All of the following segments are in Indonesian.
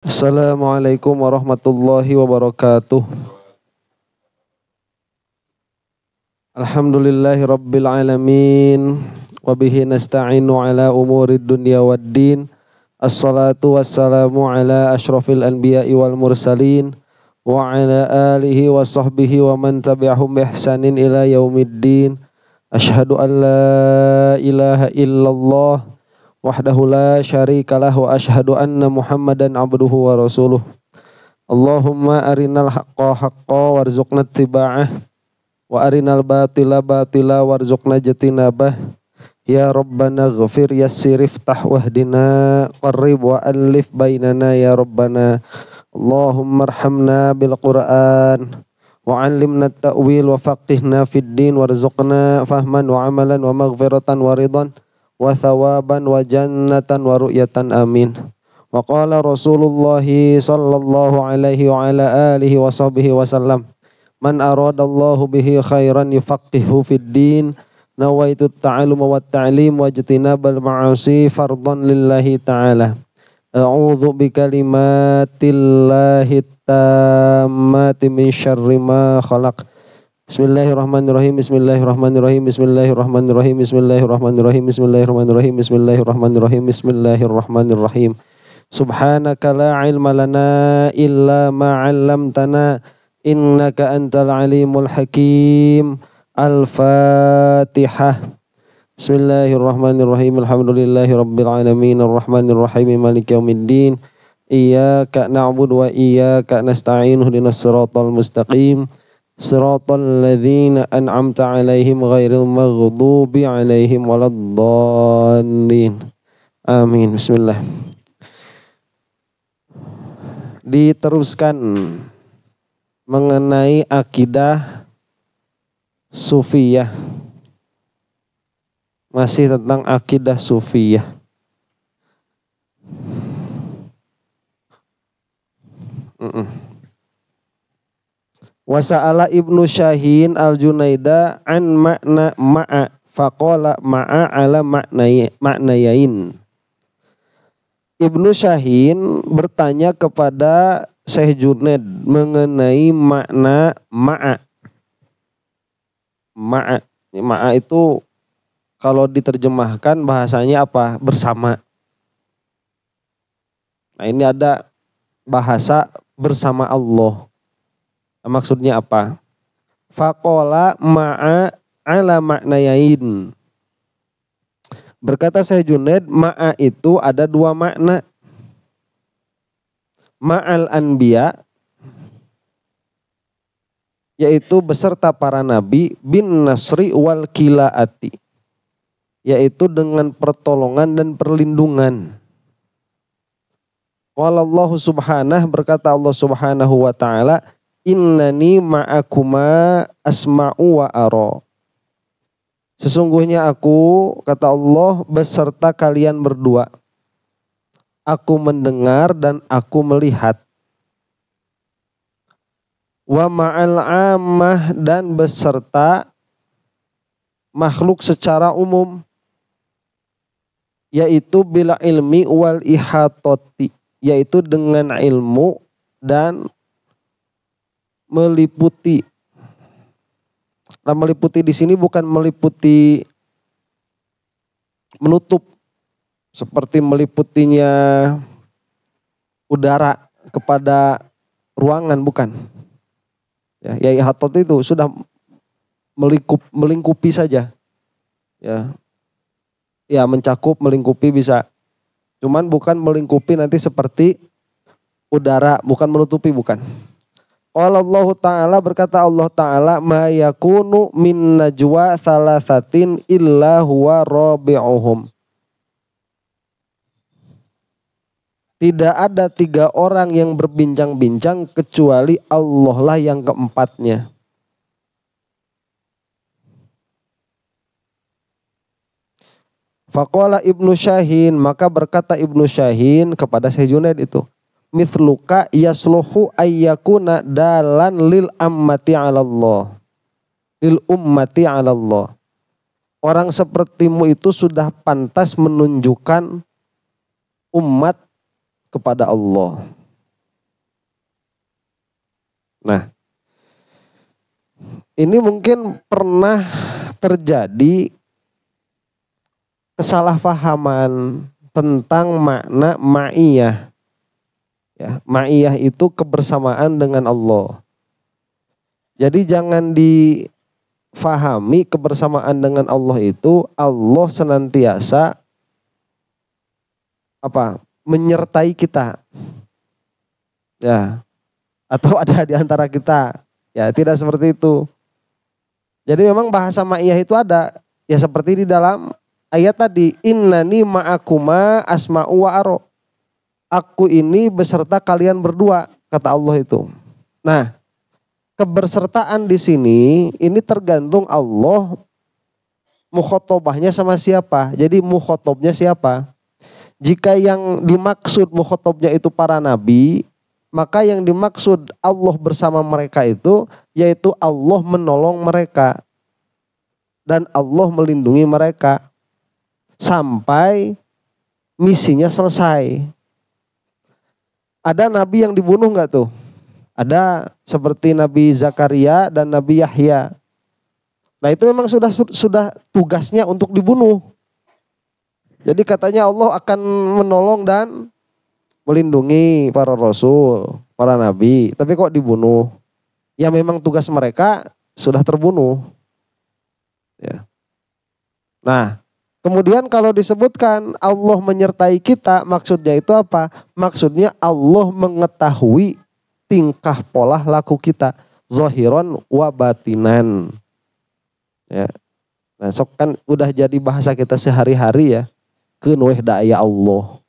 Assalamualaikum warahmatullahi wabarakatuh. Alhamdulillahi rabbil alamin. Wabihi nasta'inu ala umurid dunya waddin. Assalatu wassalamu ala ashrafil anbiya'i wal mursalin. Wa ala alihi wa sahbihi wa man tabi'ahum bi ihsanin ila yaumiddin. Ashhadu an la ilaha illallah wahdahu la syarikalah wa ashhadu anna Muhammadan abduhu wa rasuluh. Allahumma arinal haqqa haqqa warzuqna ittiba'ah wa arinal batila batila warzuqna jatinabah. Ya Rabbana ghafir yassir iftah wahdina qarrib wa alif bainana ya Rabbana. Allahumma arhamna bil Qur'an wa 'allimna at-ta'wil wa faqihna fid din warzuqna fahman wa amalan wa maghfiratan wa ridhan wa thawaban wa jannatan wa ru'yatan amin. Wa qala Rasulullah sallallahu alaihi wa ala alihi wa sahbihi wasallam, man aradallahu bihi khairan yufaqihu fid din, nawaitu ta'alluma wat ta'lim wa ijtinabal ma'asi fardhan lillahi ta'ala. A'udzu bikalimatillahi tammati min syarri ma khalaq. Bismillahirrahmanirrahim. Bismillahirrahmanirrahim. Bismillahirrahmanirrahim. Bismillahirrahmanirrahim. Bismillahirrahmanirrahim. Bismillahirrahmanirrahim. Bismillahirrahmanirrahim. Subhanaka la ilma lana illa ma 'allamtana innaka antal alimul hakim. Al-Fatihah. Bismillahirrahmanirrahim. Alhamdulillahi rabbil alamin arrahmanir rahim maliki yaumiddin. Iyyaka na'budu wa iyyaka nasta'in ihdinas siratal mustaqim. Siratal ladzina an'amta 'alaihim ghairil maghdubi 'alaihim waladdallin. Amin. Bismillah. Diteruskan mengenai akidah Sufiyah. Masih tentang akidah Sufiyah. Wasa'ala Ibnu Syahin al-Junaida an makna ma'a faqala ma'a ala maknayain. Ibnu Syahin bertanya kepada Syekh Junaid mengenai makna ma'a. Ma'a itu kalau diterjemahkan bahasanya apa? Bersama. Nah, ini ada bahasa bersama Allah. Nah, maksudnya apa? Faqala ma'a ala maknayain. Berkata Syekh Junaid, ma'a itu ada dua makna. Ma'al anbiya, yaitu beserta para nabi, bin nasri wal kilaati, yaitu dengan pertolongan dan perlindungan. Qala Allah subhanahu, berkata Allah subhanahu wa ta'ala, innani ma'akuma asma'u wa ara. Sesungguhnya aku, kata Allah, beserta kalian berdua. Aku mendengar dan aku melihat. Wa ma'al ammah, dan beserta makhluk secara umum. Yaitu bila ilmi wal ihatoti, yaitu dengan ilmu dan meliputi. Nah, meliputi di sini bukan meliputi menutup seperti meliputinya udara kepada ruangan, bukan. Ya ihatot itu sudah melingkupi saja. Ya mencakup, melingkupi bisa. Cuman bukan melingkupi nanti seperti udara, bukan menutupi, bukan. Allah Ta'ala, berkata Allah Ta'ala, ma yakunu min najwa thalathatin illa huwa rabi'uhum. Tidak ada 3 orang yang berbincang-bincang kecuali Allah lah yang keempatnya. Faqala Ibnu Syahin, maka berkata Ibnu Syahin kepada Syekh Junaid itu, mithluka yasluhu ayyakuna dalan lil ummati 'ala Allah. Lil ummati 'ala Allah. Orang sepertimu itu sudah pantas menunjukkan umat kepada Allah. Nah, ini mungkin pernah terjadi kesalahpahaman tentang makna ma'iyah. Ya, ma'iyah itu kebersamaan dengan Allah. Jadi jangan difahami kebersamaan dengan Allah itu Allah senantiasa menyertai kita. Ya. Atau ada di antara kita. Ya, tidak seperti itu. Jadi memang bahasa ma'iyah itu ada. Ya seperti di dalam ayat tadi, innani ma'akuma asma'u wa aro. Aku ini beserta kalian berdua, kata Allah itu. Nah, kebersertaan di sini ini tergantung Allah mukhotobahnya sama siapa. Jadi mukhotobnya siapa? Jika yang dimaksud mukhotobnya itu para nabi, maka yang dimaksud Allah bersama mereka itu yaitu Allah menolong mereka dan Allah melindungi mereka sampai misinya selesai. Ada nabi yang dibunuh nggak tuh? Ada, seperti Nabi Zakaria dan Nabi Yahya. Nah itu memang sudah tugasnya untuk dibunuh. Jadi katanya Allah akan menolong dan melindungi para rasul, para nabi. Tapi kok dibunuh? Ya memang tugas mereka sudah terbunuh. Ya. Nah, kemudian kalau disebutkan Allah menyertai kita, maksudnya itu apa? Maksudnya Allah mengetahui tingkah pola laku kita, zahiran wa batinan. Ya. Nah, sok kan udah jadi bahasa kita sehari-hari ya. Keun weh da aya Allah.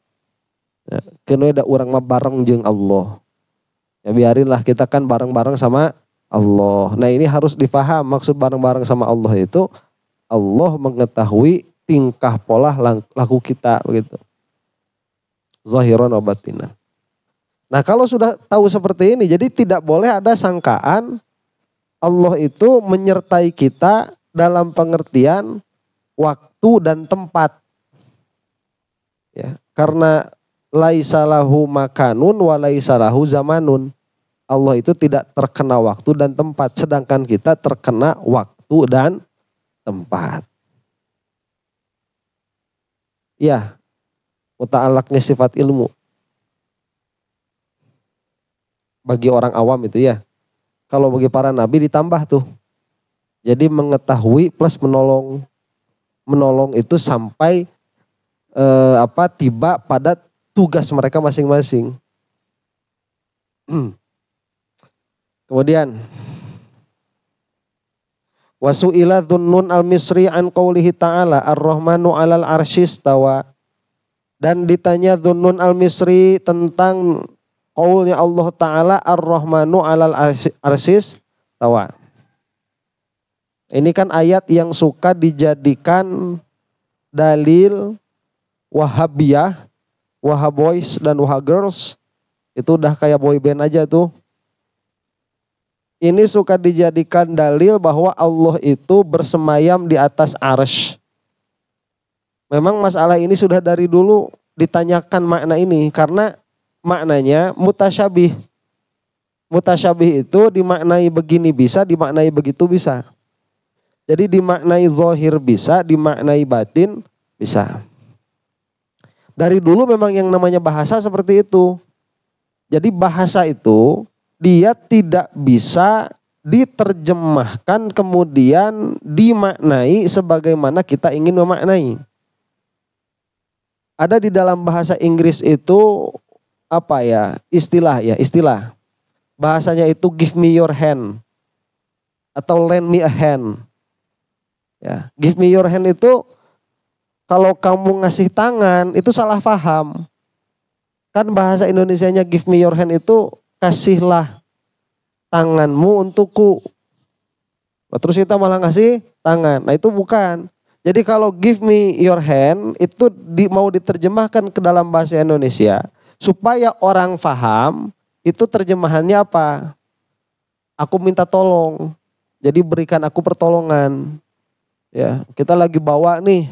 Ya, keun weh da urang mah bareng jeung Allah. Ya biarinlah kita kan bareng-bareng sama Allah. Nah, ini harus dipaham maksud bareng-bareng sama Allah itu Allah mengetahui tingkah pola laku kita begitu. Zahiran wa batinan. Nah, kalau sudah tahu seperti ini, jadi tidak boleh ada sangkaan Allah itu menyertai kita dalam pengertian waktu dan tempat. Ya, karena laisa lahu makanun wa laisa lahu zamanun. Allah itu tidak terkena waktu dan tempat, sedangkan kita terkena waktu dan tempat. Ya, muta'alaqnya sifat ilmu. Bagi orang awam itu ya. Kalau bagi para nabi ditambah tuh. Jadi mengetahui plus menolong. Menolong itu sampai tiba pada tugas mereka masing-masing. Kemudian wasu'ila dhunnun al-misri an qawlihi ta'ala ar-rahmanu 'alal arsyis tawa. Dan ditanya Dhunnun al-Misri tentang qaulnya Allah Ta'ala ar-Rahmanu 'alal arsyis tawa. Ini kan ayat yang suka dijadikan dalil Wahabiyah, Wahaboys dan Wahagirls. Itu udah kayak boy band aja tuh. Ini suka dijadikan dalil bahwa Allah itu bersemayam di atas arsy. Memang masalah ini sudah dari dulu ditanyakan makna ini karena maknanya mutasyabih. Mutasyabih itu dimaknai begini bisa, dimaknai begitu bisa. Jadi dimaknai zahir bisa, dimaknai batin bisa. Dari dulu memang yang namanya bahasa seperti itu. Jadi bahasa itu dia tidak bisa diterjemahkan kemudian dimaknai sebagaimana kita ingin memaknai. Ada di dalam bahasa Inggris itu istilah. Bahasanya itu give me your hand atau lend me a hand. Ya, give me your hand itu kalau kamu ngasih tangan itu salah paham. Kan bahasa Indonesianya give me your hand itu kasihlah tanganmu untukku. Terus kita malah ngasih tangan. Nah itu bukan. Jadi kalau give me your hand itu mau diterjemahkan ke dalam bahasa Indonesia supaya orang paham itu terjemahannya apa? Aku minta tolong. Jadi berikan aku pertolongan. Ya, kita lagi bawa nih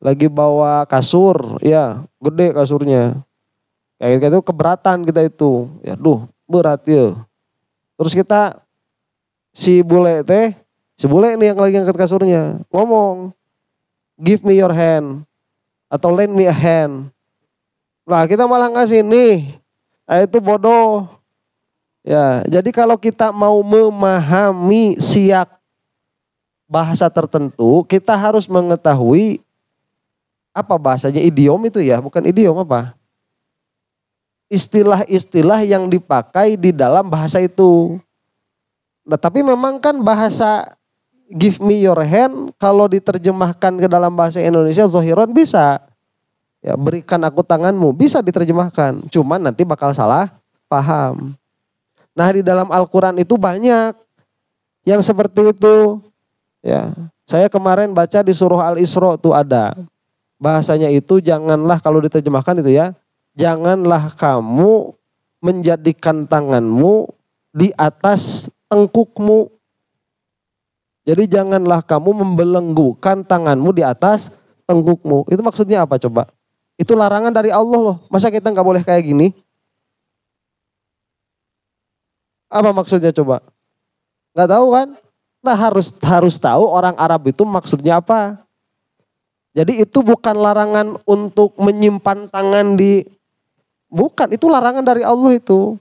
lagi bawa kasur, ya, gede kasurnya. Kayak gitu keberatan kita itu. Ya duh, berat ya. Terus kita si bule nih yang lagi angkat kasurnya ngomong, "Give me your hand" atau "lend me a hand." Nah, kita malah ngasih nih. Nah, itu bodoh. Ya, jadi kalau kita mau memahami siak bahasa tertentu, kita harus mengetahui apa bahasanya, idiom itu ya, bukan idiom apa? Istilah-istilah yang dipakai di dalam bahasa itu. Nah, tapi memang kan bahasa "give me your hand" kalau diterjemahkan ke dalam bahasa Indonesia zohiron bisa. Ya, "berikan aku tanganmu" bisa diterjemahkan. Cuman nanti bakal salah paham. Nah, di dalam Al-Qur'an itu banyak yang seperti itu. Ya, saya kemarin baca di surah Al-Isra tuh ada. Bahasanya itu janganlah, kalau diterjemahkan itu ya, janganlah kamu menjadikan tanganmu di atas tengkukmu. Jadi janganlah kamu membelenggukan tanganmu di atas tengkukmu. Itu maksudnya apa coba? Itu larangan dari Allah loh. Masa kita nggak boleh kayak gini? Apa maksudnya coba? Nggak tahu kan? Nah, harus tahu orang Arab itu maksudnya apa. Jadi itu bukan larangan untuk menyimpan tangan di, bukan, itu larangan dari Allah itu.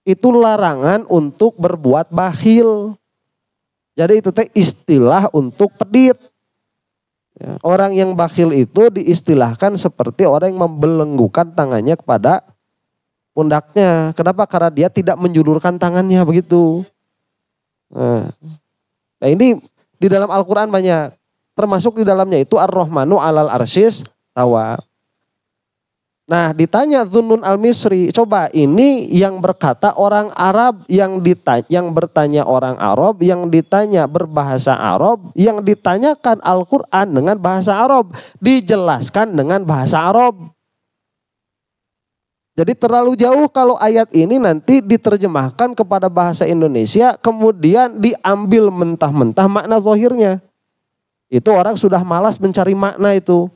Itu larangan untuk berbuat bakhil. Jadi itu teh istilah untuk pedit. Ya, orang yang bakhil itu diistilahkan seperti orang yang membelenggukan tangannya kepada pundaknya. Kenapa? Karena dia tidak menjulurkan tangannya begitu. Nah ini di dalam Al-Quran banyak. Termasuk di dalamnya itu Ar-Rahmanu 'alal arsyis tawa. Nah, ditanya Dhunnun al-Misri, coba ini yang berkata orang Arab, yang bertanya orang Arab, yang ditanya berbahasa Arab, yang ditanyakan Al-Qur'an dengan bahasa Arab, dijelaskan dengan bahasa Arab. Jadi terlalu jauh kalau ayat ini nanti diterjemahkan kepada bahasa Indonesia, kemudian diambil mentah-mentah makna zahirnya. Itu orang sudah malas mencari makna itu.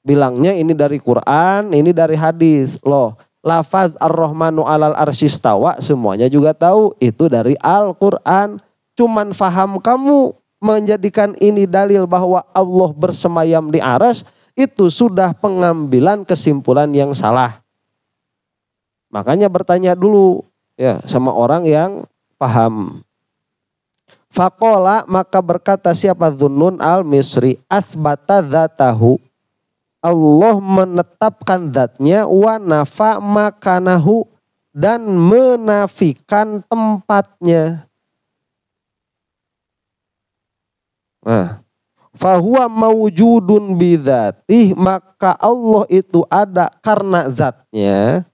Bilangnya ini dari Quran, ini dari hadis. Loh, lafaz Ar-Rahmanu 'alal arsyis tawa semuanya juga tahu itu dari Al-Quran. Cuman faham kamu menjadikan ini dalil bahwa Allah bersemayam di arsy, itu sudah pengambilan kesimpulan yang salah. Makanya bertanya dulu ya sama orang yang paham. Faqala, maka berkata siapa Dhunnun al-Misri, athbata dzatahu, Allah menetapkan zatnya, wa nafa makanahu, dan menafikan tempatnya. Nah, fahuwa mawjudun bidzatih, maka Allah itu ada karena zatnya.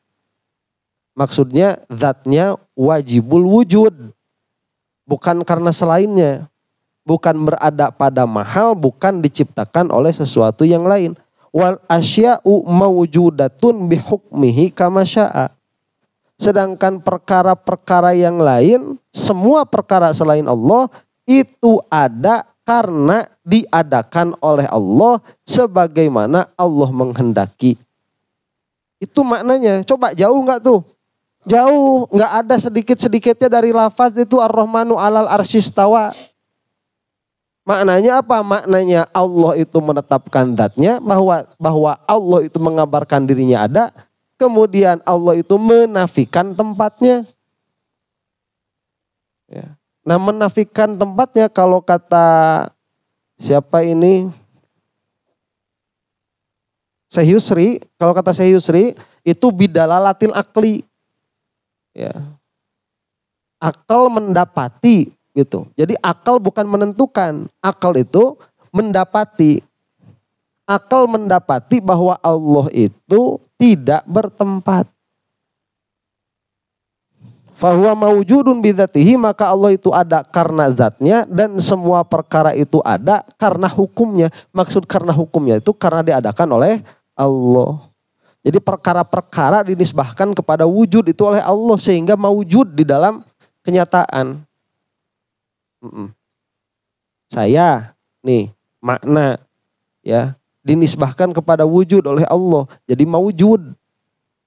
Maksudnya zatnya wajibul wujud. Bukan karena selainnya. Bukan berada pada mahal, bukan diciptakan oleh sesuatu yang lain. Wal asya'u mawjudatun bihukmihi kama sya'a. Sedangkan perkara-perkara yang lain, semua perkara selain Allah itu ada karena diadakan oleh Allah sebagaimana Allah menghendaki. Itu maknanya. Coba jauh nggak tuh? Jauh, nggak ada sedikit-sedikitnya dari lafaz itu Ar-Rahmanu 'alal arsyis tawa. Maknanya apa? Maknanya Allah itu menetapkan zatnya, bahwa Allah itu mengabarkan dirinya ada, kemudian Allah itu menafikan tempatnya. Ya. Nah, menafikan tempatnya kalau kata siapa ini? Syekh Yusri, kalau kata Syekh Yusri itu bidalalatil akli. Ya. Akal mendapati gitu. Jadi akal bukan menentukan. Akal itu mendapati. Akal mendapati bahwa Allah itu tidak bertempat. Fahuwa mawjudun bidzatihi, maka Allah itu ada karena zatnya, dan semua perkara itu ada karena hukumnya. Maksud karena hukumnya itu karena diadakan oleh Allah. Jadi perkara-perkara dinisbahkan kepada wujud itu oleh Allah sehingga mawujud di dalam kenyataan. Saya nih makna ya dinisbahkan kepada wujud oleh Allah jadi mawujud.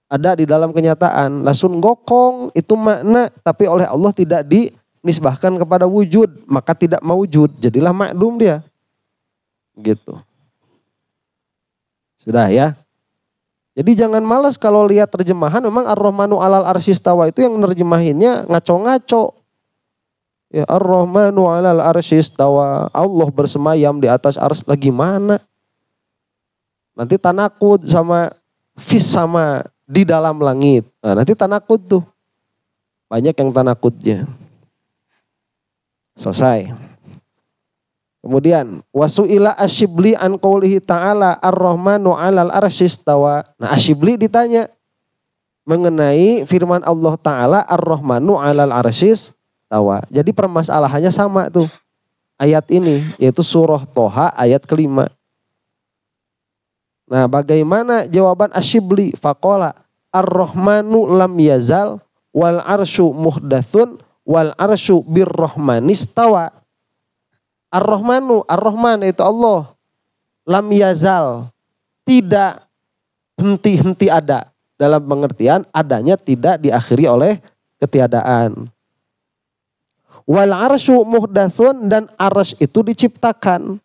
ada di dalam kenyataan. Lasun gokong itu makna, tapi oleh Allah tidak dinisbahkan kepada wujud, maka tidak mawujud, jadilah ma'dum dia. Gitu. Sudah ya. Jadi jangan malas kalau lihat terjemahan, memang Ar-Rahmanu 'alal arsy istawa itu yang nerjemahinnya ngaco-ngaco. Ya, Ar-Rahmanu 'alal arsy istawa, Allah bersemayam di atas ars, lagi mana? Nanti tanakud sama fis sama di dalam langit. Nah, nanti tanakud tuh. Banyak yang tanakudnya. Selesai. Kemudian wasu'ila Asyibli an qoulihi ta'ala Ar-Rahmanu 'alal arsy istawa. Nah, Asyibli ditanya mengenai firman Allah Ta'ala Ar-Rahmanu 'alal arsy istawa. Jadi permasalahannya sama tuh. Ayat ini yaitu surah Toha ayat kelima. Nah, bagaimana jawaban Asyibli? Faqala Ar-Rahmanu lam yazal wal arsyu muhdatsun wal arsyu birrahmanistawa. Ar-Rahmanu, Ar-Rahman itu Allah. Lam yazal, tidak henti-henti ada. Dalam pengertian adanya tidak diakhiri oleh ketiadaan. Wal arsyu muhdatsun, dan arsy itu diciptakan.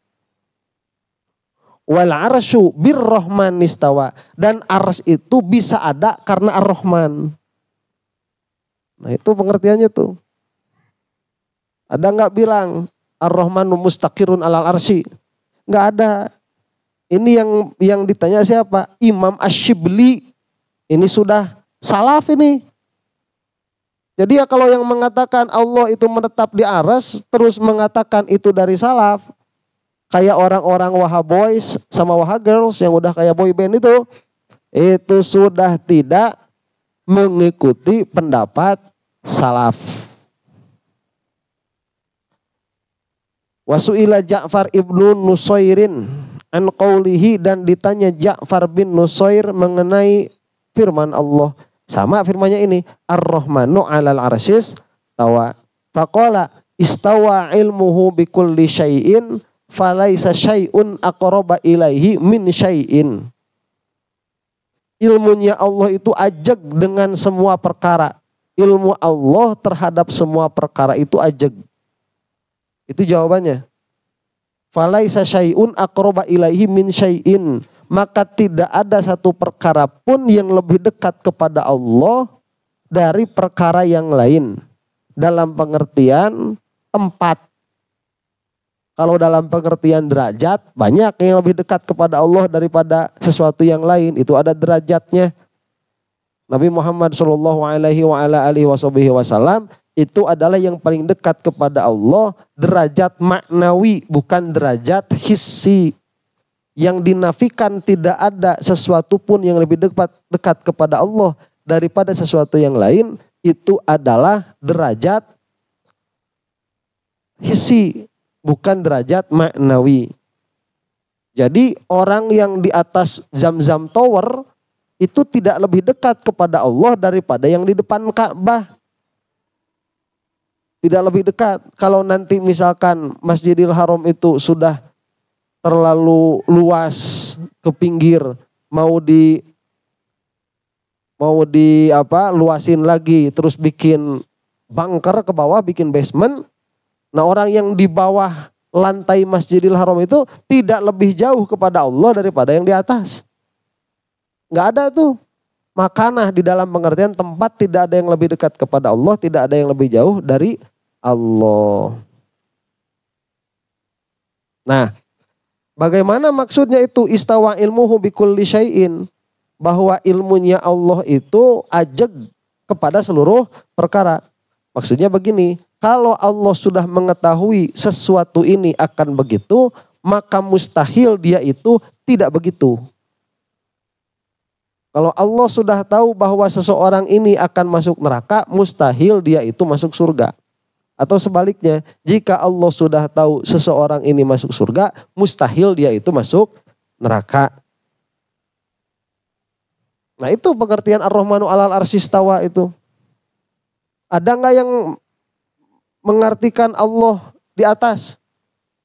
Wal arsyu birrahmanistawa, dan arsy itu bisa ada karena Ar-Rahman. Nah, itu pengertiannya tuh. Ada nggak bilang Ar-Rahmanu mustaqirun alal arsy? Nggak ada. Ini yang ditanya siapa? Imam Asyibli. Ini sudah salaf ini. Jadi ya kalau yang mengatakan Allah itu menetap di arsy terus mengatakan itu dari salaf, kayak orang-orang Wahaboys sama Wahagirls yang udah kayak boy band itu sudah tidak mengikuti pendapat salaf. Wasu'ila Ja'far ibnu Nusairin an qawlihi, dan ditanya Ja'far bin Nusair mengenai firman Allah. Sama firmannya ini, Ar-Rahmanu 'alal arsy istawa. Faqala istawa ilmuhu bikulli syai'in falaisa syai'un aqraba ilaihi min syai'in. Ilmunya Allah itu ajeg dengan semua perkara. Ilmu Allah terhadap semua perkara itu ajeg. Itu jawabannya. Falaisa syai'un aqraba ilaihi min syai'in. Maka tidak ada satu perkara pun yang lebih dekat kepada Allah dari perkara yang lain. Dalam pengertian tempat. Kalau dalam pengertian derajat, banyak yang lebih dekat kepada Allah daripada sesuatu yang lain. Itu ada derajatnya. Nabi Muhammad SAW itu adalah yang paling dekat kepada Allah, derajat maknawi, bukan derajat hissi. Yang dinafikan tidak ada sesuatu pun yang lebih dekat kepada Allah daripada sesuatu yang lain, itu adalah derajat hissi, bukan derajat maknawi. Jadi orang yang di atas Zamzam Tower itu tidak lebih dekat kepada Allah daripada yang di depan Ka'bah. Tidak lebih dekat. Kalau nanti misalkan Masjidil Haram itu sudah terlalu luas ke pinggir, mau luasin lagi, terus bikin bunker ke bawah, bikin basement. Nah, orang yang di bawah lantai Masjidil Haram itu tidak lebih jauh kepada Allah daripada yang di atas. Nggak ada tuh. Makanah di dalam pengertian tempat, tidak ada yang lebih dekat kepada Allah, tidak ada yang lebih jauh dari Allah. Nah, bagaimana maksudnya itu istawa ilmuhu bikulli syai'in? Bahwa ilmunya Allah itu ajeg kepada seluruh perkara. Maksudnya begini, kalau Allah sudah mengetahui sesuatu ini akan begitu, maka mustahil dia itu tidak begitu. Kalau Allah sudah tahu bahwa seseorang ini akan masuk neraka, mustahil dia itu masuk surga. Atau sebaliknya, jika Allah sudah tahu seseorang ini masuk surga, mustahil dia itu masuk neraka. Nah, itu pengertian Ar-Rahmanu 'alal arsy istawa itu. Ada nggak yang mengartikan Allah di atas?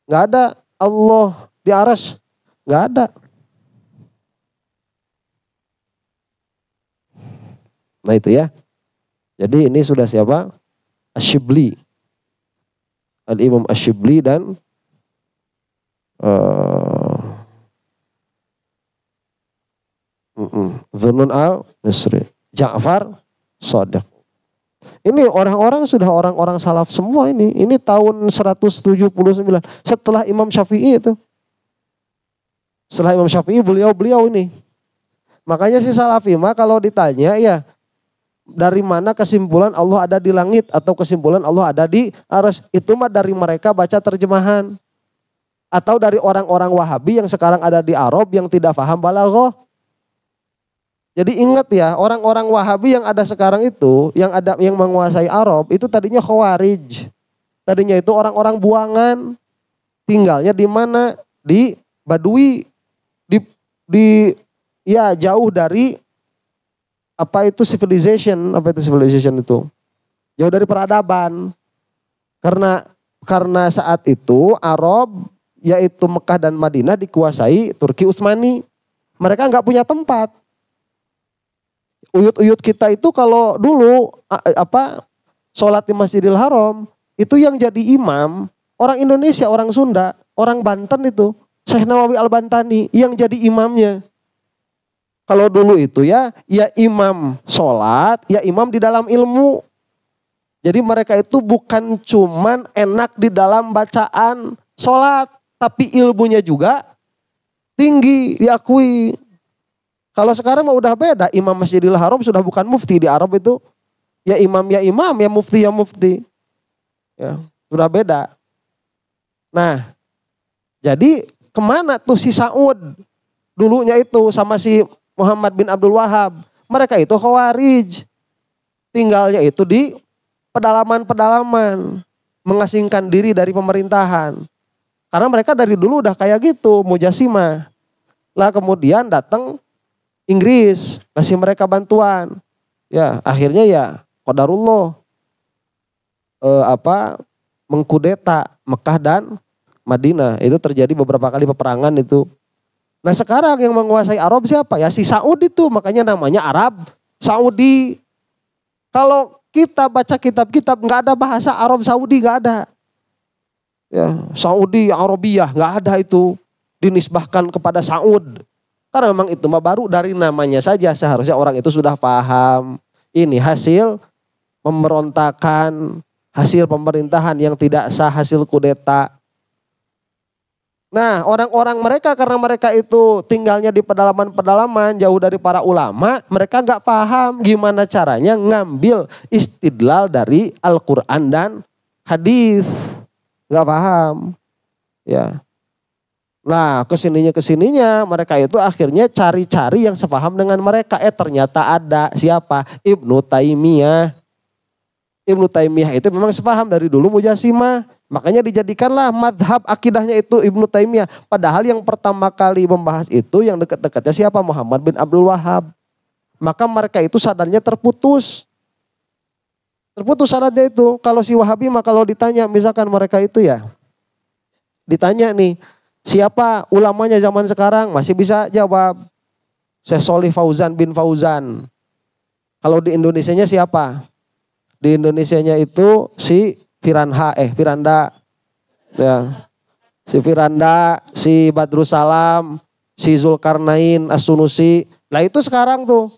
Nggak ada. Allah di arsy? Nggak ada. Nah itu ya. Jadi ini sudah siapa? Asyibli. Al-Imam Asyibli dan Dzunun al-Misri. Ja'far Shadiq. Ini orang-orang sudah orang-orang salaf semua ini. Ini tahun 179 setelah Imam Syafi'i itu. Setelah Imam Syafi'i beliau ini. Makanya si Salafi mah kalau ditanya ya dari mana kesimpulan Allah ada di langit atau kesimpulan Allah ada di arsy, itu mah dari mereka baca terjemahan. Atau dari orang-orang Wahabi yang sekarang ada di Arab yang tidak paham balaghah. Jadi ingat ya, orang-orang Wahabi yang ada sekarang itu, yang menguasai Arab itu tadinya Khawarij. Tadinya itu orang-orang buangan. Tinggalnya di mana? Di Badui. Ya jauh dari apa itu civilization itu? Jauh dari peradaban. Karena saat itu Arab yaitu Mekah dan Madinah dikuasai Turki Utsmani. Mereka nggak punya tempat. Uyut-uyut kita itu kalau dulu sholat di Masjidil Haram itu yang jadi imam orang Indonesia, orang Sunda, orang Banten itu Syekh Nawawi Al-Bantani yang jadi imamnya. Kalau dulu itu ya imam sholat, ya imam di dalam ilmu. Jadi mereka itu bukan cuman enak di dalam bacaan sholat, tapi ilmunya juga tinggi, diakui. Kalau sekarang mah udah beda, imam Masjidil Haram sudah bukan mufti di Arab itu. Ya imam, ya mufti. Ya, sudah beda. Nah, jadi kemana tuh si Saud? Dulunya itu sama si Muhammad bin Abdul Wahab. Mereka itu Khawarij. Tinggalnya itu di pedalaman-pedalaman. Mengasingkan diri dari pemerintahan. Karena mereka dari dulu udah kayak gitu, Mujasimah. Lah kemudian datang Inggris, kasih mereka bantuan. Ya, akhirnya ya qadarullah mengkudeta Mekah dan Madinah. Itu terjadi beberapa kali peperangan itu. Nah sekarang yang menguasai Arab siapa? Ya si Saud itu, makanya namanya Arab Saudi. Kalau kita baca kitab-kitab nggak ada bahasa Arab Saudi, nggak ada. Ya, Saudi Arabiyah nggak ada itu dinisbahkan kepada Saud. Karena memang itu mah baru dari namanya saja seharusnya orang itu sudah paham. Ini hasil pemberontakan, hasil pemerintahan yang tidak sah, hasil kudeta. Nah orang-orang mereka karena mereka itu tinggalnya di pedalaman-pedalaman jauh dari para ulama, mereka nggak paham gimana caranya ngambil istidlal dari Al-Quran dan hadis, nggak paham, ya. Nah kesininya mereka itu akhirnya cari-cari yang sepaham dengan mereka. Ternyata ada siapa? Ibnu Taimiyah. Ibnu Taimiyah itu memang sepaham dari dulu Mujasimah. Makanya dijadikanlah madhab akidahnya itu Ibnu Taimiyah. Padahal yang pertama kali membahas itu yang dekat-dekatnya siapa? Muhammad bin Abdul Wahab. Maka mereka itu sadarnya terputus. Terputus sadarnya itu. Kalau si Wahabi mah kalau ditanya misalkan mereka itu ya. Ditanya nih. Siapa ulamanya zaman sekarang? Masih bisa jawab. Syekh Sholih Fauzan bin Fauzan. Kalau di Indonesianya siapa? Di Indonesianya itu si Firanda. Ya. Si Firanda, si Badrussalam, si Zulkarnain As-Sunusi. Lah itu sekarang tuh.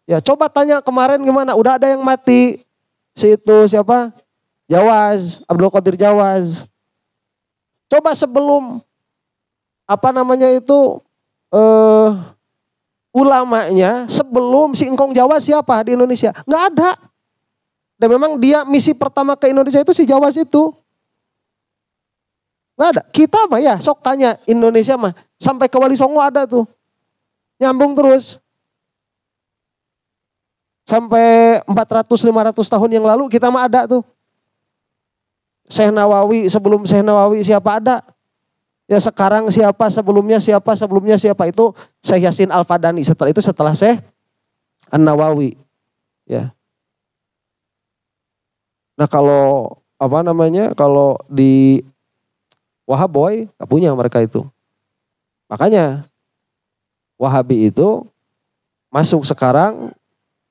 Ya coba tanya kemarin gimana? Udah ada yang mati. Si itu siapa? Jawaz, Abdul Qadir Jawaz. Coba sebelum ulamanya sebelum si Engkong Jawa siapa di Indonesia? Nggak ada. Dan memang dia misi pertama ke Indonesia itu si Jawas itu. Nggak ada. Kita mah ya sok tanya Indonesia mah sampai ke Wali Songo ada tuh. Nyambung terus. Sampai 400-500 tahun yang lalu kita mah ada tuh. Syekh Nawawi, sebelum Syekh Nawawi siapa ada? Ya sekarang siapa, sebelumnya siapa itu Syekh Yasin Al-Fadani. Setelah Syekh An-Nawawi. Ya. Nah kalau kalau di Wahaboy gak punya mereka itu. Makanya Wahabi itu masuk sekarang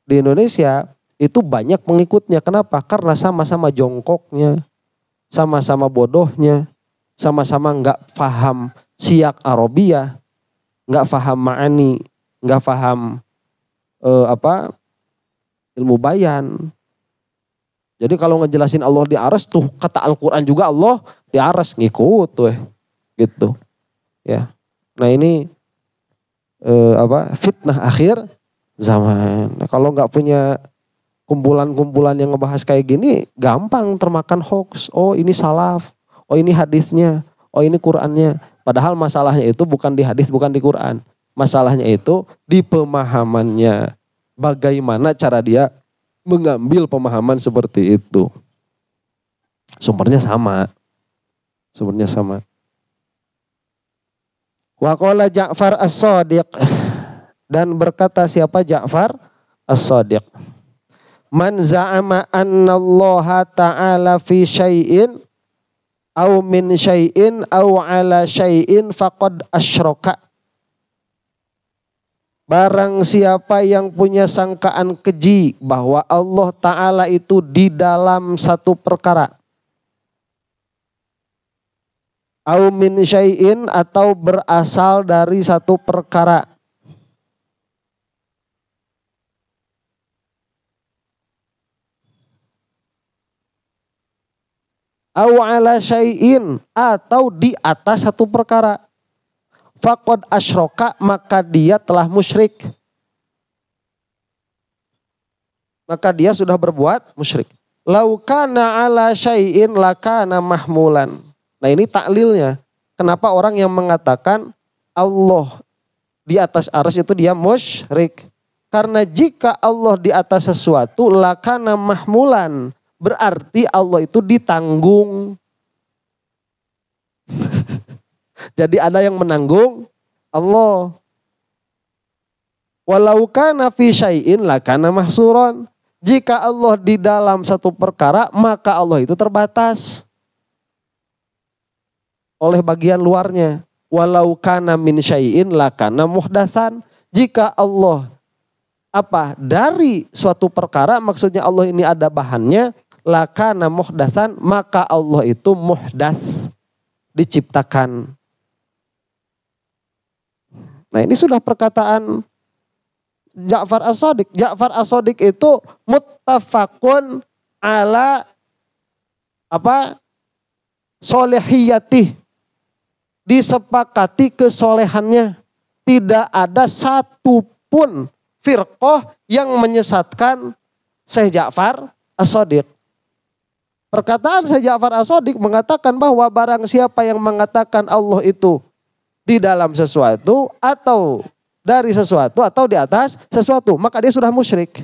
di Indonesia itu banyak pengikutnya. Kenapa? Karena sama-sama jongkoknya, sama-sama bodohnya, sama-sama nggak paham siyak Arabiyah, nggak paham ma'ani, nggak paham ilmu bayan. Jadi kalau ngejelasin Allah di aras tuh kata Al-Quran juga Allah di aras ngikut tuh gitu ya. Nah ini fitnah akhir zaman. Nah, kalau nggak punya kumpulan-kumpulan yang ngebahas kayak gini gampang termakan hoax. Oh ini salaf, oh ini hadisnya, oh ini Qurannya. Padahal masalahnya itu bukan di hadis, bukan di Quran. Masalahnya itu di pemahamannya. Bagaimana cara dia mengambil pemahaman seperti itu. Sumbernya sama. Wa qala Ja'far As-Shadiq, dan berkata siapa Ja'far As-Shadiq, man za'ama anna Allah ta'ala fi syai'in aw min syai'in aw ala syai'in faqad asyraka. Barang siapa yang punya sangkaan keji bahwa Allah Ta'ala itu di dalam satu perkara, au min syai'in atau berasal dari satu perkara, au ala syai'in atau di atas satu perkara, faqad asyraka maka dia telah musyrik. Maka dia sudah berbuat musyrik. Lau kana ala syai'in lakana mahmulan. Nah ini taklilnya. Kenapa orang yang mengatakan Allah di atas arsy itu dia musyrik? Karena jika Allah di atas sesuatu lakana mahmulan, berarti Allah itu ditanggung. Jadi ada yang menanggung Allah. Walau kana fi syai'in lakana mahsuron. Jika Allah di dalam satu perkara, maka Allah itu terbatas oleh bagian luarnya. Walau kana min syai'in lakana muhdatsan. Jika Allah dari suatu perkara, maksudnya Allah ini ada bahannya, lakana muhdatsan, maka Allah itu muhdats, diciptakan. Nah ini sudah perkataan Ja'far As-Shadiq. Ja'far As-Shadiq itu muttafaqun ala solehiyatih, disepakati kesolehannya. Tidak ada satupun firqah yang menyesatkan Syekh Ja'far As-Shadiq. Perkataan Syekh Ja'far As-Shadiq mengatakan bahwa barang siapa yang mengatakan Allah itu di dalam sesuatu atau dari sesuatu atau di atas sesuatu, maka dia sudah musyrik.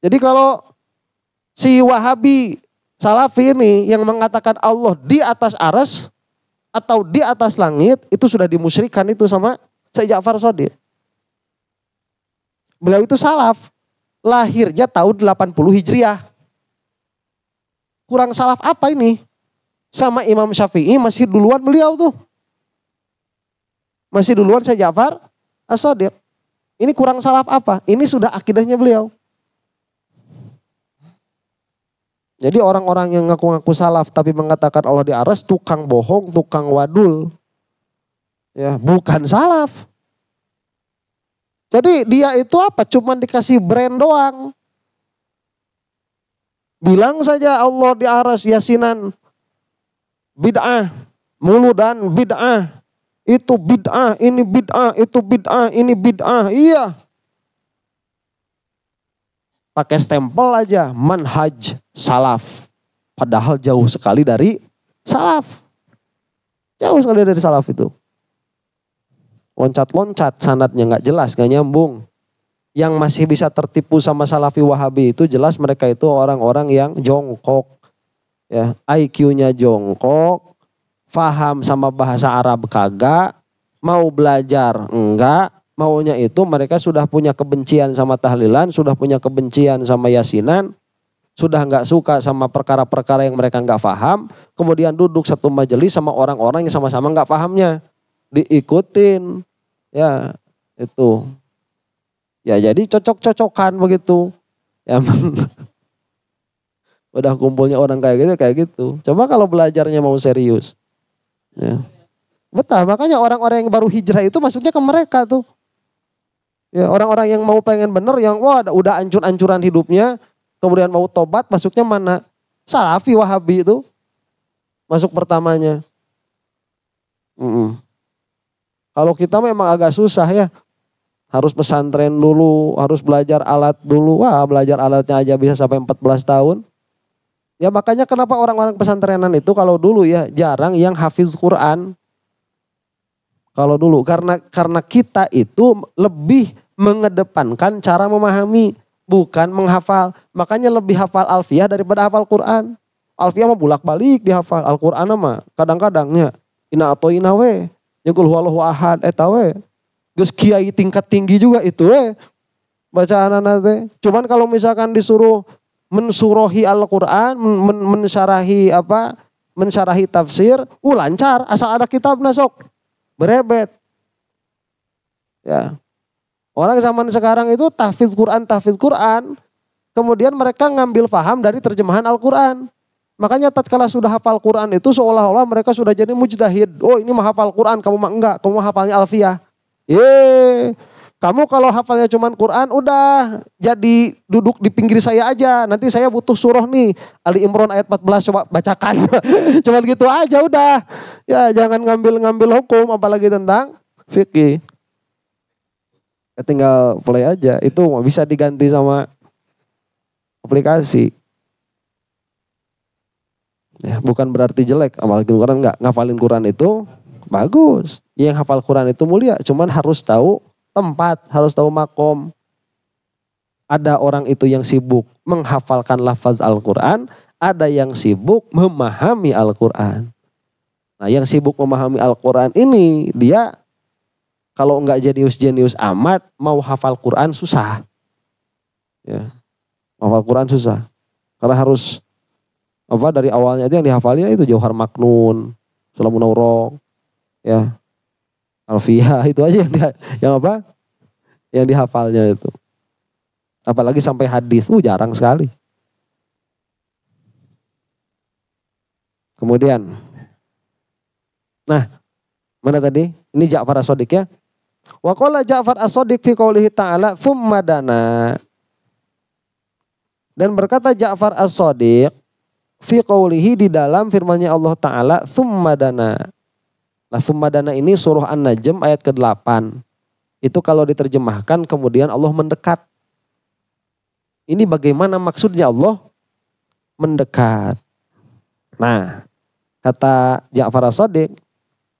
Jadi kalau si Wahabi Salafi ini yang mengatakan Allah di atas arsy atau di atas langit, itu sudah dimusyrikan itu sama Syekh Ja'far As-Shadiq. Beliau itu salaf, lahirnya tahun 80 Hijriah. Kurang salaf apa ini? Sama Imam Syafi'i masih duluan beliau tuh. Masih duluan Syekh Ja'far As-Shadiq. Ini kurang salaf apa? Ini sudah akidahnya beliau. Jadi orang-orang yang ngaku-ngaku salaf tapi mengatakan Allah di arsy, tukang bohong, tukang wadul. Ya, bukan salaf. Jadi dia itu cuman dikasih brand doang. Bilang saja Allah di arsy, Yasinan bid'ah, muludan bid'ah, itu bid'ah, ini bid'ah, itu bid'ah, ini bid'ah, iya. Pakai stempel aja, manhaj salaf. Padahal jauh sekali dari salaf. Jauh sekali dari salaf itu. Loncat-loncat, sanadnya gak jelas, gak nyambung. Yang masih bisa tertipu sama salafi wahabi itu jelas mereka itu orang-orang yang jongkok. Ya, IQ-nya jongkok, paham sama bahasa Arab kagak, mau belajar enggak, maunya itu mereka sudah punya kebencian sama tahlilan, sudah punya kebencian sama yasinan, sudah enggak suka sama perkara-perkara yang mereka enggak paham, kemudian duduk satu majelis sama orang-orang yang sama-sama enggak pahamnya, diikutin, ya itu. Ya jadi cocok-cocokan begitu. Ya udah kumpulnya orang kayak gitu. Coba kalau belajarnya mau serius. Ya. Betah, makanya orang-orang yang baru hijrah itu masuknya ke mereka tuh. Ya, orang-orang yang mau pengen bener, yang wah udah ancur-ancuran hidupnya, kemudian mau tobat, masuknya mana? Salafi, Wahabi itu masuk pertamanya. Kalau kita memang agak susah ya, harus pesantren dulu, harus belajar alat dulu. Wah, belajar alatnya aja bisa sampai 14 tahun. Ya makanya kenapa orang-orang pesantrenan itu kalau dulu ya jarang yang hafiz Quran. Kalau dulu karena kita itu lebih mengedepankan cara memahami, bukan menghafal. Makanya lebih hafal alfiyah daripada hafal Quran. Alfiyah mah bolak-balik dihafal, Al-Quran mah kadang-kadangnya ina atoina we, jeung qul huwallahu ahad eta we. Geus kiai tingkat tinggi juga itu we. Bacaanana teh. Cuman kalau misalkan disuruh mensurohi Al-Quran, mensyarahi apa? Mensyarahi tafsir, lancar asal ada kitabna sok. Berebet. Ya. Orang zaman sekarang itu tahfiz Quran, kemudian mereka ngambil paham dari terjemahan Al-Quran. Makanya tatkala sudah hafal Quran itu seolah-olah mereka sudah jadi mujtahid. Oh ini mah hafal Quran, kamu mah enggak, kamu mah hafalnya alfiyah. Kamu kalau hafalnya cuman Quran udah jadi duduk di pinggir saya aja. Nanti saya butuh surah nih, Ali Imran ayat 14 coba bacakan. Cuman gitu aja udah. Ya jangan ngambil hukum apalagi tentang fikih. Ya, tinggal play aja, itu bisa diganti sama aplikasi. Ya, bukan berarti jelek apalagi Quran, enggak. Ngafalin Quran itu bagus. Yang hafal Quran itu mulia, cuman harus tahu tempat, harus tahu makom. Ada orang itu yang sibuk menghafalkan lafaz Al-Quran, ada yang sibuk memahami Al-Quran. Nah yang sibuk memahami Al-Quran ini, dia kalau enggak jenius amat, mau hafal Quran susah. Ya, hafal Quran susah. Karena harus dari awalnya itu yang dihafalin itu Jauhar Maknun, Sulamun Aurok, ya, Alfiyah, itu aja yang dihafalnya itu. Apalagi sampai hadis, jarang sekali. Kemudian, nah, mana tadi? Ini Ja'far As-Shadiq ya. Wa qala Ja'far As-Shadiq fi qoulihi ta'ala tsumma dana. Dan berkata Ja'far As-Shadiq fi qoulihi di dalam firman-Nya Allah Ta'ala tsumma dana. Nah, tsumma dana ini surah An-Najm ayat ke-8. Itu kalau diterjemahkan kemudian Allah mendekat. Ini bagaimana maksudnya Allah mendekat. Nah, kata Ja'far As-Shadiq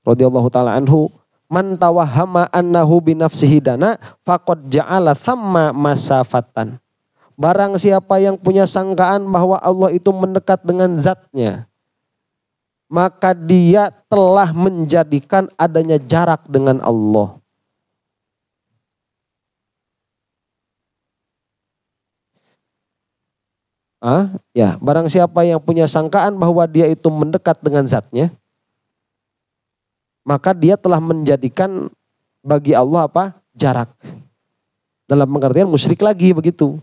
radhiyallahu taala anhu, man tawahhama annahu bi nafsihi dana faqad ja'ala thamma masafatan. Barang siapa yang punya sangkaan bahwa Allah itu mendekat dengan zatnya, maka dia telah menjadikan adanya jarak dengan Allah. Ya, barang siapa yang punya sangkaan bahwa dia itu mendekat dengan zatnya, maka dia telah menjadikan bagi Allah jarak. Dalam pengertian musyrik lagi begitu.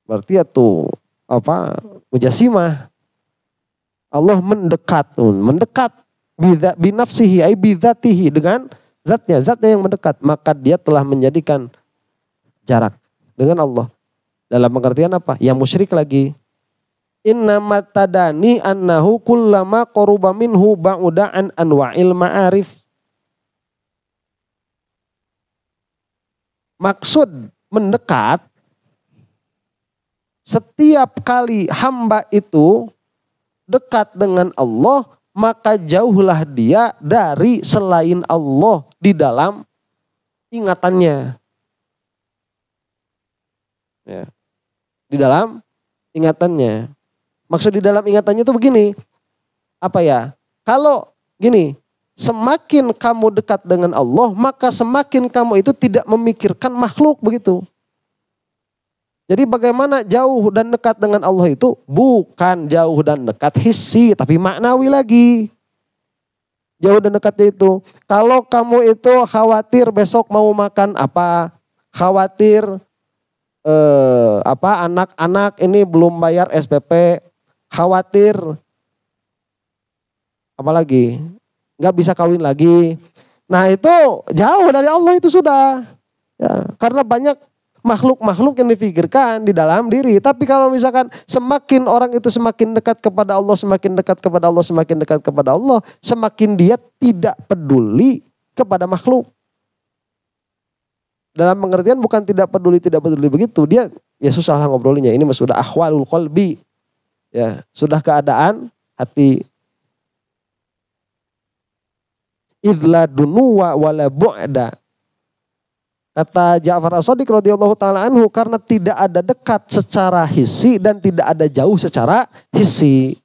Berarti itu mujassimah. Allah mendekat binafsihi ay bidzatihi, dengan zatnya yang mendekat, maka dia telah menjadikan jarak dengan Allah. Dalam pengertian yang musyrik lagi. Innamat tadani annahu kullama qaruba minhu ba'uda an anwa'il ma'arif. Maksud mendekat, setiap kali hamba itu dekat dengan Allah, maka jauhlah dia dari selain Allah di dalam ingatannya. Ya. Di dalam ingatannya. Maksud di dalam ingatannya itu begini. Kalau gini, semakin kamu dekat dengan Allah, maka semakin kamu itu tidak memikirkan makhluk begitu. Jadi bagaimana jauh dan dekat dengan Allah itu bukan jauh dan dekat hissi, tapi maknawi lagi. Jauh dan dekatnya itu, kalau kamu itu khawatir besok mau makan apa, khawatir anak-anak ini belum bayar SPP, khawatir apalagi nggak bisa kawin lagi. Nah itu jauh dari Allah itu sudah. Ya, karena banyak makhluk-makhluk yang difikirkan di dalam diri. Tapi kalau misalkan semakin orang itu semakin dekat kepada Allah, semakin dekat kepada Allah, semakin dekat kepada Allah, semakin dia tidak peduli kepada makhluk. Dalam pengertian bukan tidak peduli begitu. Dia ya susah lah ngobrolinya. Ini sudah ahwalul qalbi. Ya, sudah keadaan hati. Idla dunuwa wala bu'da. Kata Ja'far As-Shadiq radhiyallahu taala anhu, karena tidak ada dekat secara hissi dan tidak ada jauh secara hissi.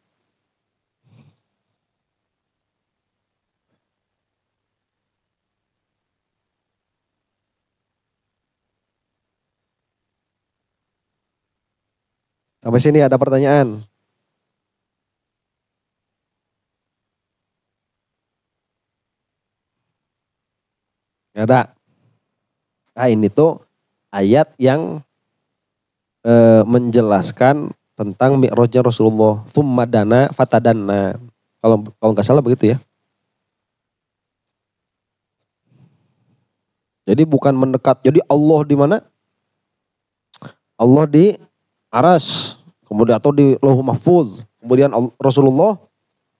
Sampai sini ada pertanyaan? Nggak ada. Nah ini tuh ayat yang menjelaskan tentang mi'rajnya Rasulullah. Tsumma dana fatadanna. Kalau nggak salah begitu ya. Jadi bukan mendekat. Jadi Allah di mana? Allah di aras. Kemudian atau di Lauh Mahfuz. Kemudian Rasulullah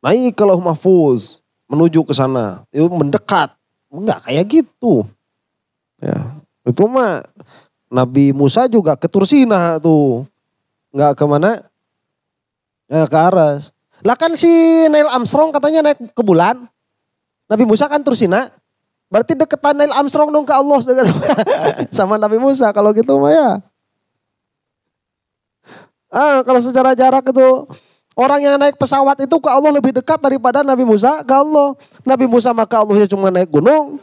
naik ke Lauh Mahfuz menuju ke sana. Itu mendekat. Enggak kayak gitu. Ya. Itu mah Nabi Musa juga ke Tursina tuh. Enggak kemana? Ya, ke aras. Lah kan si Neil Armstrong katanya naik ke bulan. Nabi Musa kan Tursina. Berarti deketan Neil Armstrong dong ke Allah sama Nabi Musa. Kalau gitu mah ya. Kalau secara jarak itu orang yang naik pesawat itu ke Allah lebih dekat daripada Nabi Musa ke Allah. Nabi Musa maka Allahnya cuma naik gunung.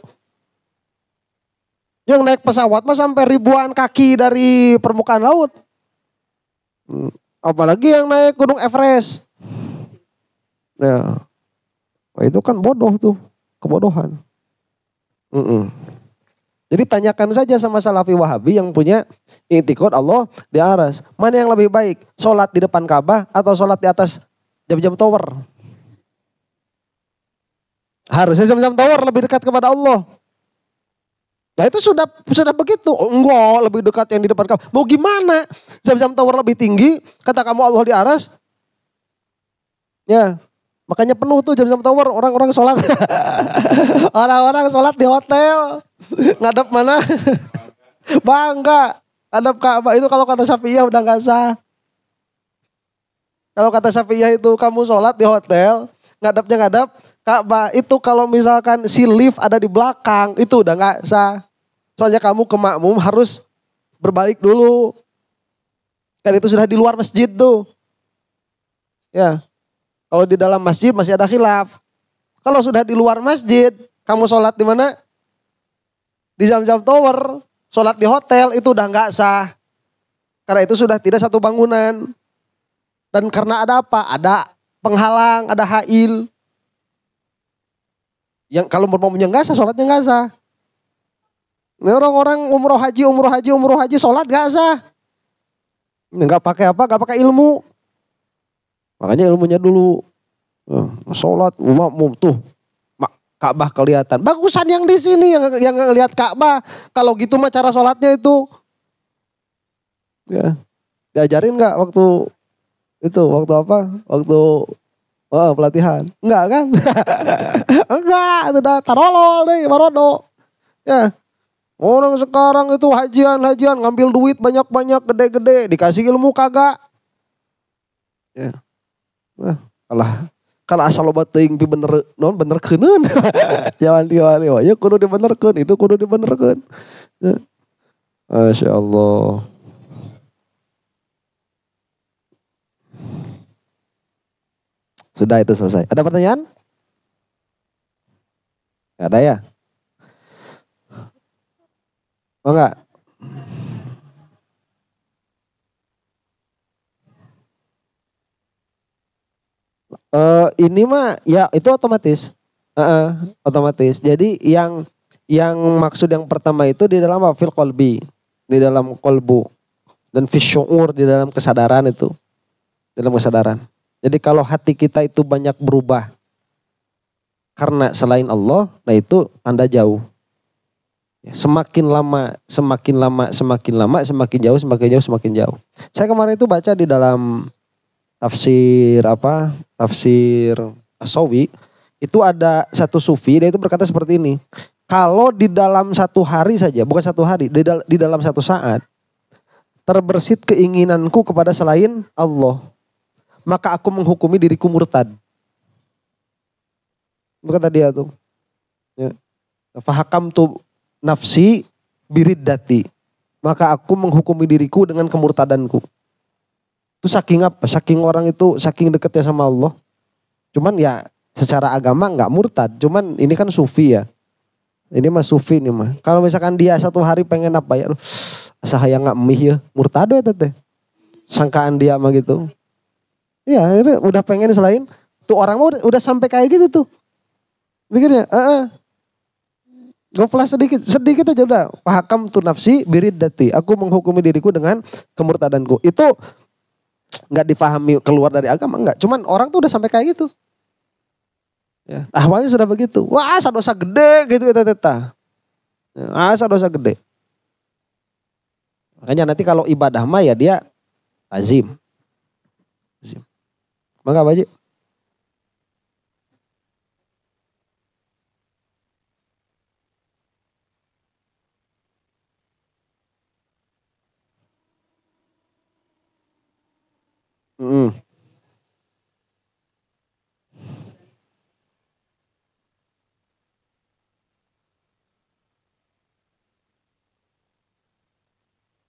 Yang naik pesawat mah sampai ribuan kaki dari permukaan laut. Apalagi yang naik gunung Everest. Nah, itu kan bodoh tuh, kebodohan. Jadi tanyakan saja sama Salafi Wahabi yang punya i'tiqad Allah di aras. Mana yang lebih baik? Sholat di depan Ka'bah atau sholat di atas jam-jam tower? Harusnya jam-jam tower lebih dekat kepada Allah. Nah itu sudah begitu. Oh, enggak, lebih dekat yang di depan kamu. Mau gimana? Jam-jam tower lebih tinggi, kata kamu Allah di aras. Ya, makanya penuh tuh jam-jam tower, orang-orang sholat. Orang-orang sholat di hotel. Ngadep mana? Bangga. Ngadep Ka'bah itu kalau kata Syafi'iyah udah gak sah. Kalau kata Syafi'iyah itu kamu sholat di hotel, ngadepnya ngadep Ka'bah, itu kalau misalkan si lift ada di belakang, itu udah gak sah. Soalnya kamu ke makmum harus berbalik dulu. Dan itu sudah di luar masjid tuh. Ya. Kalau di dalam masjid masih ada khilaf. Kalau sudah di luar masjid, kamu sholat di mana? Di jam-jam tower, sholat di hotel, itu udah gak sah. Karena itu sudah tidak satu bangunan. Dan karena ada apa? Ada penghalang, ada hail. Yang kalau umrohnya nggak sah, sholatnya nggak sah. Orang-orang umroh haji, sholat nggak sah. Nggak pakai apa? Nggak pakai ilmu. Makanya ilmunya dulu. Sholat, tuh Ka'bah kelihatan. Bagusan yang di sini yang lihat Ka'bah. Kalau gitu mah cara sholatnya itu. Ya, diajarin nggak waktu itu? Waktu apa? Waktu pelatihan. Enggak kan? Enggak, itu udah tarolol deh, barodo. Ya. Orang sekarang itu hajian ngambil duit banyak-banyak, gede-gede, dikasih ilmu kagak. Ya. Nah, kalau asal loba teuing pi benerkeun. Jangan diwali, ya kudu dibenerkeun, itu kudu dibenerkeun. Ya. Masya Allah. Sudah itu selesai. Ada pertanyaan? Gak ada ya? Oh enggak? Ini mah ya itu otomatis. Otomatis. Jadi yang maksud yang pertama itu di dalam fil qalbi. di dalam kolbu, dan fisyuur di dalam kesadaran itu, dalam kesadaran. Jadi kalau hati kita itu banyak berubah karena selain Allah, nah itu tanda jauh. Semakin lama, semakin lama, semakin lama, semakin jauh, semakin jauh, semakin jauh. Saya kemarin itu baca di dalam tafsir Tafsir As-Sawi, itu ada satu sufi, dia itu berkata seperti ini. Kalau di dalam satu hari saja, bukan satu hari, di dalam satu saat, terbersit keinginanku kepada selain Allah, maka aku menghukumi diriku murtad. Kata dia tuh. Ya. Fahakam tu nafsi biriddati. Maka aku menghukumi diriku dengan kemurtadanku. Itu saking apa? Saking orang itu saking dekatnya sama Allah. Cuman ya secara agama nggak murtad. Cuman ini kan sufi ya. Ini mah sufi nih mah. Kalau misalkan dia satu hari pengen apa ya, asa hayang nggak mih ya, murtado ya teteh. Sangkaan dia mah gitu. Iya, udah pengen selain tuh orang mah udah sampai kayak gitu tuh. Pikirnya, goplas sedikit aja udah. Fahakam tu nafsi biriddati. Aku menghukumi diriku dengan kemurtadanku. Itu nggak dipahami keluar dari agama enggak. Cuman orang tuh udah sampai kayak gitu. Ya, awalnya sudah begitu. Wah, asa dosa gede gitu ya teta. Asa dosa gede. Makanya nanti kalau ibadah mah ya dia azim. Maka apa aja?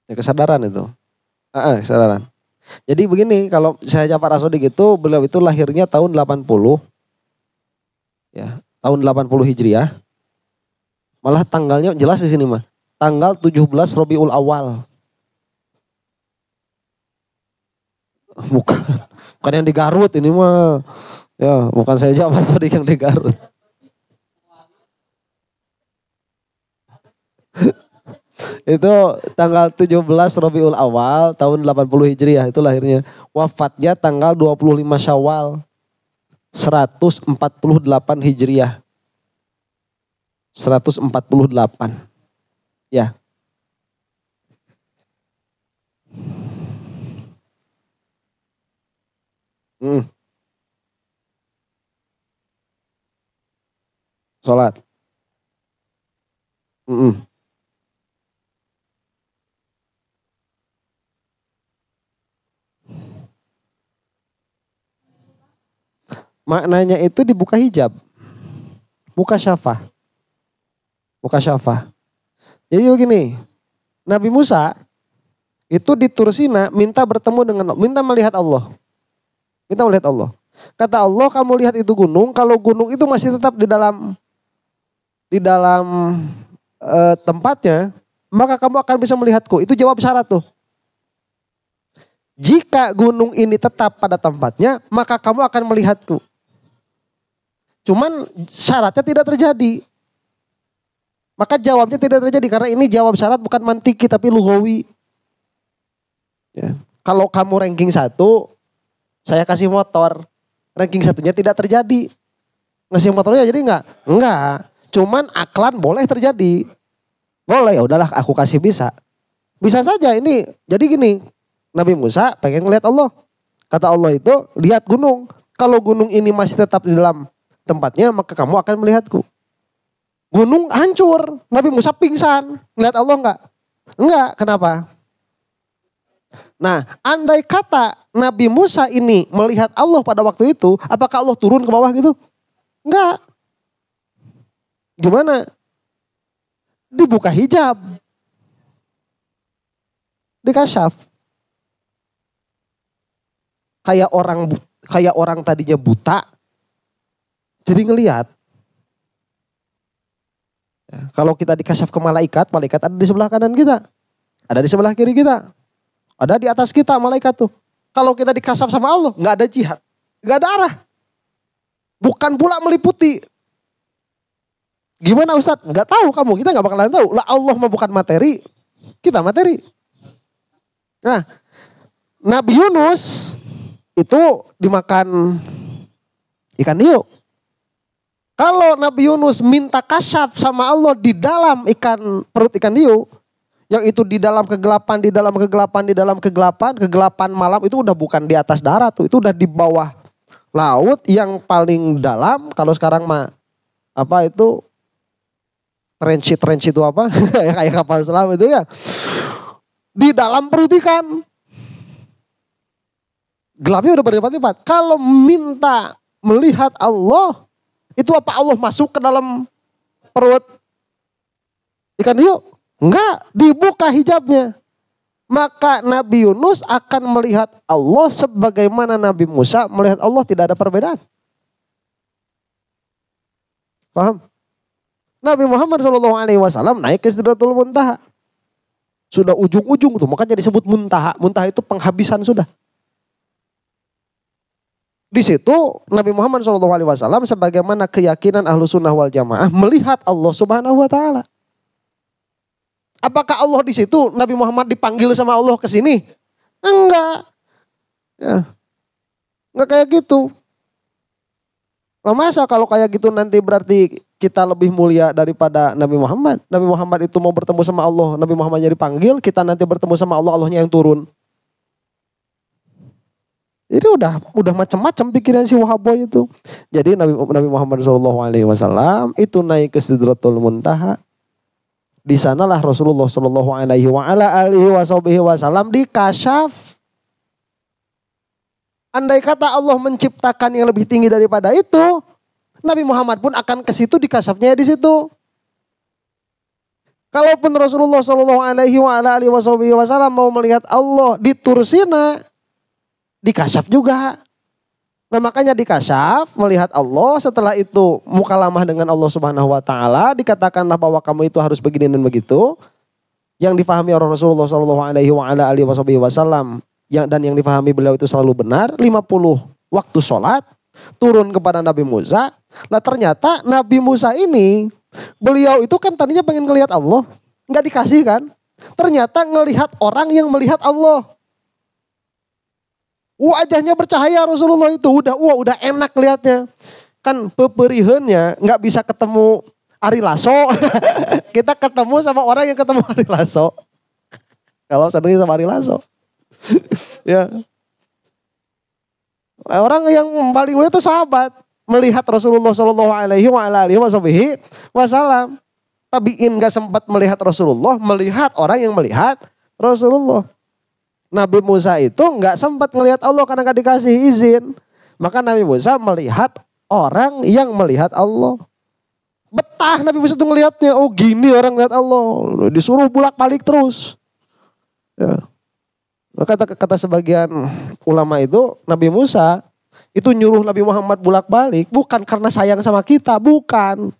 Ya, kesadaran itu. Kesadaran. Jadi begini, kalau saya Ja'far As-Shadiq itu, beliau itu lahirnya tahun 80. Ya, tahun 80 Hijriah. Malah tanggalnya jelas di sini mah. Tanggal 17 Rabiul Awal. Bukan yang di Garut ini mah. Ya, bukan saya Ja'far As-Shadiq yang di Garut. Itu tanggal 17 Rabiul Awal tahun 80 Hijriah itu lahirnya. Wafatnya tanggal 25 Syawal 148 Hijriah. 148. Ya. Salat. Maknanya itu dibuka hijab. Buka syafah. Buka syafah. Jadi begini, Nabi Musa itu di Tursina minta melihat Allah. Minta melihat Allah. Kata Allah, kamu lihat itu gunung, kalau gunung itu masih tetap di dalam tempatnya, maka kamu akan bisa melihatku. Itu jawab syarat tuh. Jika gunung ini tetap pada tempatnya, maka kamu akan melihatku. Cuman syaratnya tidak terjadi. Maka jawabnya tidak terjadi karena ini jawab syarat bukan mantiki tapi lughawi. Ya. Kalau kamu ranking 1, saya kasih motor. Ranking 1-nya tidak terjadi. Ngasih motornya jadi enggak? Enggak. Cuman aklan boleh terjadi. Boleh, ya udahlah aku kasih bisa. Bisa saja ini. Jadi gini, Nabi Musa pengen ngelihat Allah. Kata Allah itu, lihat gunung. Kalau gunung ini masih tetap di dalam tempatnya, maka kamu akan melihatku. Gunung hancur, Nabi Musa pingsan. Melihat Allah enggak? Enggak, kenapa? Nah, andai kata Nabi Musa ini melihat Allah pada waktu itu, apakah Allah turun ke bawah gitu? Enggak. Gimana? Dibuka hijab. Dikasyaf. Kayak orang tadinya buta, jadi ngelihat. Ya, kalau kita dikasyaf ke malaikat ada di sebelah kanan kita. Ada di sebelah kiri kita. Ada di atas kita malaikat tuh. Kalau kita dikasyaf sama Allah, nggak ada jihad. Nggak ada arah. Bukan pula meliputi. Gimana Ustadz? Nggak tahu kamu, kita nggak bakalan tahu. Lah Allah mah bukan materi. kita materi. Nah, Nabi Yunus itu dimakan ikan hiu. Kalau Nabi Yunus minta kasyaf sama Allah di dalam perut ikan hiu, yang itu di dalam kegelapan, kegelapan malam, itu udah bukan di atas darat tuh, itu udah di bawah laut yang paling dalam. Kalau sekarang mah apa itu trench itu apa? Kayak kapal selam itu ya. Di dalam perut ikan. Gelapnya udah berlipat-lipat. Kalau minta melihat Allah, itu apa Allah masuk ke dalam perut ikan hiu? Enggak, dibuka hijabnya. Maka Nabi Yunus akan melihat Allah sebagaimana Nabi Musa melihat Allah, tidak ada perbedaan. Paham? Nabi Muhammad SAW naik ke Sidratul Muntaha. Sudah ujung-ujung tuh, makanya disebut muntaha. Muntaha itu penghabisan sudah. Di situ Nabi Muhammad SAW sebagaimana keyakinan ahlu sunnah wal jamaah melihat Allah Subhanahu Wa Taala. Apakah Allah di situ Nabi Muhammad dipanggil sama Allah ke sini? Enggak. Ya. Enggak kayak gitu. Nah, masa kalau kayak gitu nanti berarti kita lebih mulia daripada Nabi Muhammad? Nabi Muhammad itu mau bertemu sama Allah, Nabi Muhammadnya dipanggil, kita nanti bertemu sama Allah, Allahnya yang turun. Jadi udah macam-macam pikiran si Wahaboy itu. Jadi Nabi Muhammad SAW itu naik ke Sidratul Muntaha. Di sanalah Rasulullah SAW dikasyaf. Andai kata Allah menciptakan yang lebih tinggi daripada itu, Nabi Muhammad pun akan ke situ, dikasyafnya di situ. Kalaupun Rasulullah SAW mau melihat Allah di Tursina, dikasyaf juga. Nah, makanya dikasyaf melihat Allah, setelah itu mukalamah dengan Allah Subhanahu Wa Taala, dikatakanlah bahwa kamu itu harus begini dan begitu. Yang difahami oleh Rasulullah SAW dan yang difahami beliau itu selalu benar. 50 waktu sholat turun kepada Nabi Musa. Nah, ternyata Nabi Musa ini, beliau itu kan tadinya pengen ngelihat Allah, nggak dikasih kan? Ternyata ngelihat orang yang melihat Allah. Wajahnya bercahaya Rasulullah itu, udah enak lihatnya. Kan peperihannya nggak bisa ketemu Ari Lasso. Kita ketemu sama orang yang ketemu Ari Lasso. Kalau sedang sama Ari Lasso. Ya. Orang yang paling mulia itu sahabat, melihat Rasulullah SAW. Tabiin nggak sempat melihat Rasulullah, melihat orang yang melihat Rasulullah. Nabi Musa itu nggak sempat melihat Allah karena nggak dikasih izin. Maka Nabi Musa melihat orang yang melihat Allah. Betah Nabi Musa itu ngelihatnya. Oh, gini orang lihat Allah. Disuruh bolak-balik terus. Ya. Maka kata sebagian ulama itu, Nabi Musa itu nyuruh Nabi Muhammad bolak-balik bukan karena sayang sama kita, bukan.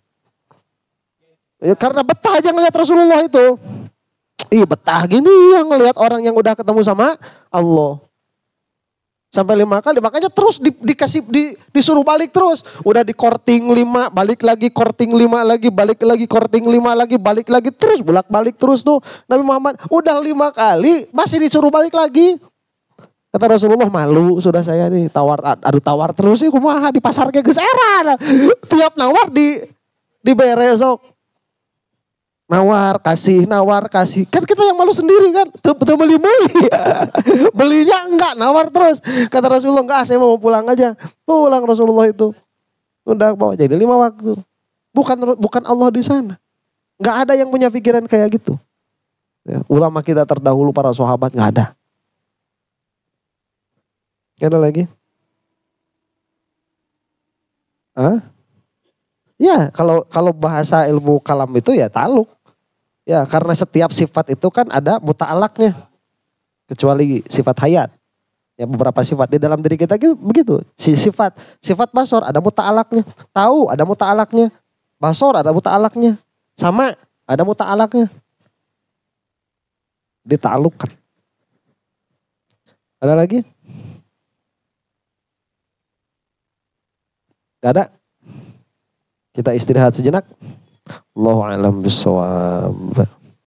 Ya, karena betah aja ngelihat Rasulullah itu. Ih, betah gini yang ngelihat orang yang udah ketemu sama Allah. Sampai 5 kali, makanya terus disuruh balik terus. Udah di korting 5, balik lagi, korting 5 lagi, balik lagi, korting 5 lagi, balik lagi, terus bolak-balik terus tuh. Nabi Muhammad udah 5 kali masih disuruh balik lagi. Kata Rasulullah, malu sudah saya nih, tawar terus sih kumaha di pasar kayak geus era. Tiap nawar di beresok. Nawar kasih. Kan kita yang malu sendiri kan. Betul beli. Belinya enggak, nawar terus. Kata Rasulullah, enggak, saya mau pulang aja. Pulang Rasulullah itu. Udah bawa jadi 5 waktu. Bukan Allah di sana. Enggak ada yang punya pikiran kayak gitu. Ya, ulama kita terdahulu, para sahabat, enggak ada. Enggak ada lagi? Hah? Ya, kalau bahasa ilmu kalam itu ya ta'alluq. Ya, karena setiap sifat itu kan ada muta'alaknya. Kecuali sifat hayat. Ya, beberapa sifat di dalam diri kita gitu, begitu. Sifat basor ada muta'alaknya. Tahu ada muta'alaknya. Basor ada muta'alaknya. Sama ada muta'alaknya. Dita'alukkan. Ada lagi? Gak ada? Kita istirahat sejenak. Allahu a'lam bishawab.